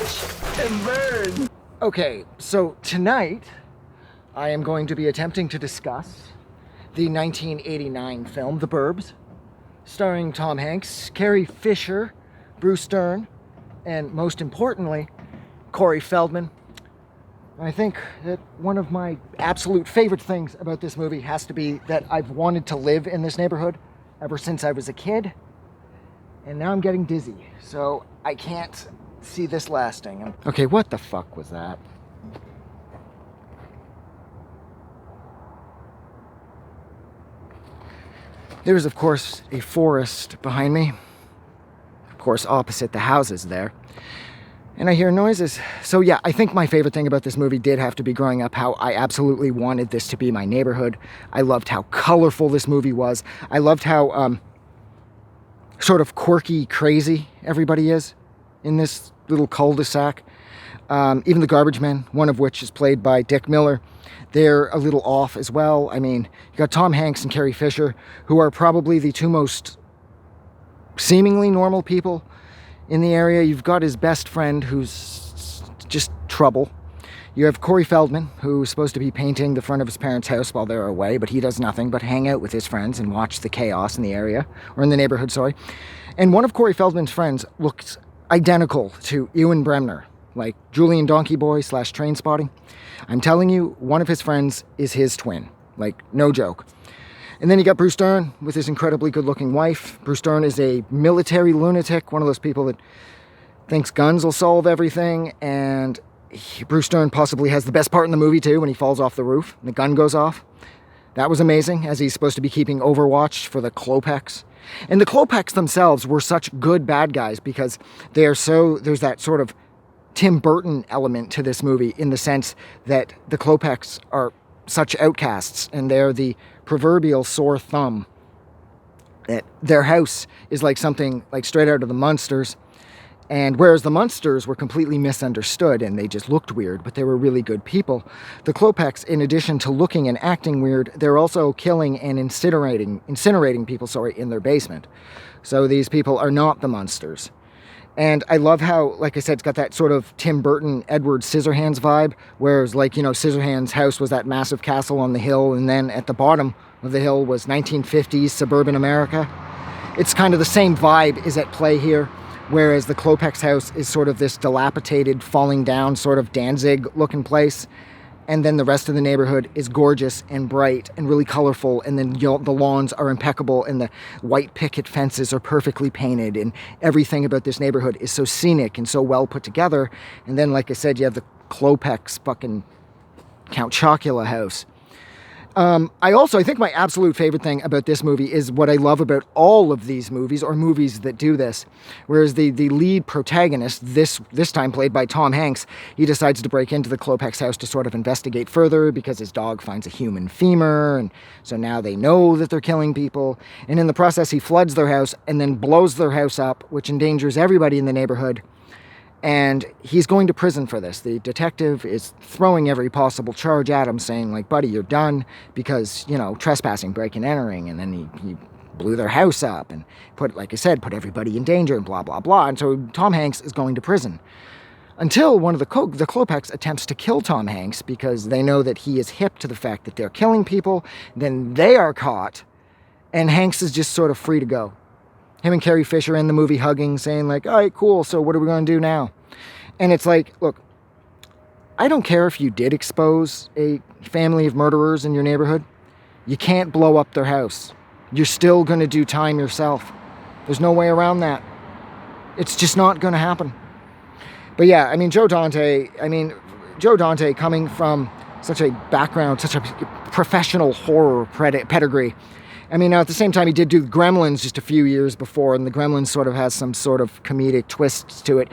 watch and burn. Okay, so tonight I am going to be attempting to discuss the 1989 film, The Burbs, starring Tom Hanks, Carrie Fisher, Bruce Dern, and most importantly, Corey Feldman. I think that one of my absolute favorite things about this movie has to be that I've wanted to live in this neighborhood ever since I was a kid, and now I'm getting dizzy, so I can't see this lasting. Okay, what the fuck was that? There's, of course, a forest behind me, of course, opposite the houses there. And I hear noises. So yeah, I think my favorite thing about this movie did have to be growing up how I absolutely wanted this to be my neighborhood. I loved how colorful this movie was. I loved how sort of quirky, crazy everybody is in this little cul-de-sac. Even the garbage men, one of which is played by Dick Miller, they're a little off as well. I mean, you got Tom Hanks and Carrie Fisher, who are probably the two most seemingly normal people in the area. You've got his best friend, who's just trouble. You have Corey Feldman, who's supposed to be painting the front of his parents' house while they're away, but he does nothing but hang out with his friends and watch the chaos in the area, or in the neighborhood, sorry. And one of Corey Feldman's friends looks identical to Ewan Bremner, like Julian Donkey Boy / Trainspotting. I'm telling you, one of his friends is his twin. Like, no joke. And then you got Bruce Dern with his incredibly good-looking wife. Bruce Dern is a military lunatic, one of those people that thinks guns will solve everything. And Bruce Dern possibly has the best part in the movie, too, when he falls off the roof and the gun goes off. That was amazing, as he's supposed to be keeping Overwatch for the Klopeks. And the Klopeks themselves were such good bad guys because they are so... There's that sort of Tim Burton element to this movie in the sense that the Klopeks are such outcasts and they're the proverbial sore thumb. That their house is like something like straight out of the Munsters, and whereas the Munsters were completely misunderstood and they just looked weird, but they were really good people, the Klopeks, in addition to looking and acting weird, they're also killing and incinerating people, in their basement. So these people are not the Munsters. And I love how, like I said, it's got that sort of Tim Burton, Edward Scissorhands vibe, whereas, like, Scissorhands' house was that massive castle on the hill, and then at the bottom of the hill was 1950s suburban America. It's kind of the same vibe is at play here, whereas the Klopeks' house is sort of this dilapidated, falling down sort of Danzig-looking place. And then the rest of the neighborhood is gorgeous and bright and really colorful, and then the lawns are impeccable and the white picket fences are perfectly painted, and everything about this neighborhood is so scenic and so well put together. And then, like I said, you have the Klopeks fucking Count Chocula house. I think my absolute favorite thing about this movie is what I love about all of these movies, or movies that do this, whereas the lead protagonist, this time played by Tom Hanks, he decides to break into the Klopeks' house to sort of investigate further because his dog finds a human femur, and so now they know that they're killing people, and in the process he floods their house and then blows their house up, which endangers everybody in the neighborhood. And he's going to prison for this. The detective is throwing every possible charge at him, saying, like, buddy, you're done because, trespassing, breaking and entering. And then he blew their house up and put everybody in danger and blah, blah, blah. And so Tom Hanks is going to prison. Until one of the Klopeks attempts to kill Tom Hanks because they know that he is hip to the fact that they're killing people. Then they are caught, and Hanks is just sort of free to go. Him and Carrie Fisher in the movie hugging, saying like, all right, cool, so what are we going to do now? And it's like, look, I don't care if you did expose a family of murderers in your neighborhood. You can't blow up their house. You're still going to do time yourself. There's no way around that. It's just not going to happen. But yeah, Joe Dante coming from such a background, such a professional horror pedigree. Now, at the same time, he did do Gremlins just a few years before, and the Gremlins sort of has some sort of comedic twists to it.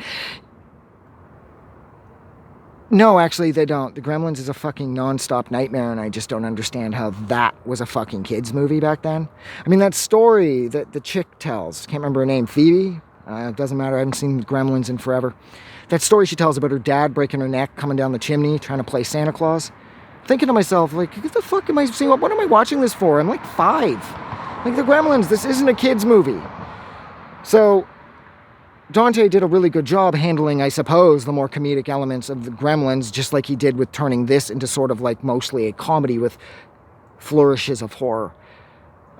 No, actually, they don't. The Gremlins is a fucking non-stop nightmare, and I just don't understand how that was a fucking kids' movie back then. That story that the chick tells, can't remember her name, Phoebe? It doesn't matter, I haven't seen Gremlins in forever. That story she tells about her dad breaking her neck, coming down the chimney, trying to play Santa Claus. Thinking to myself, like, what the fuck am I seeing? What am I watching this for? I'm like 5. Like, the Gremlins, this isn't a kid's movie. So, Dante did a really good job handling, I suppose, the more comedic elements of the Gremlins, just like he did with turning this into sort of like mostly a comedy with flourishes of horror.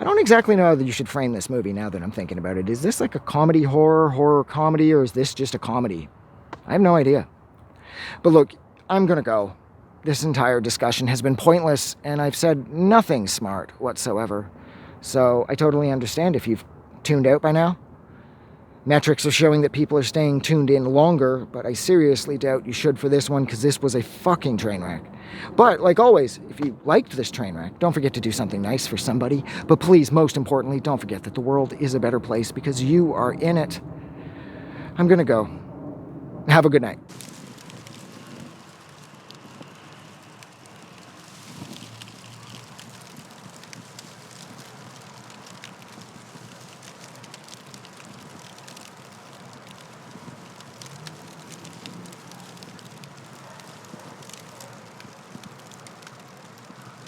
I don't exactly know how you should frame this movie now that I'm thinking about it. Is this like a comedy horror comedy, or is this just a comedy? I have no idea. But look, I'm gonna go. This entire discussion has been pointless, and I've said nothing smart whatsoever. So I totally understand if you've tuned out by now. Metrics are showing that people are staying tuned in longer, but I seriously doubt you should for this one, because this was a fucking train wreck. But, like always, if you liked this train wreck, don't forget to do something nice for somebody. But please, most importantly, don't forget that the world is a better place because you are in it. I'm gonna go. Have a good night.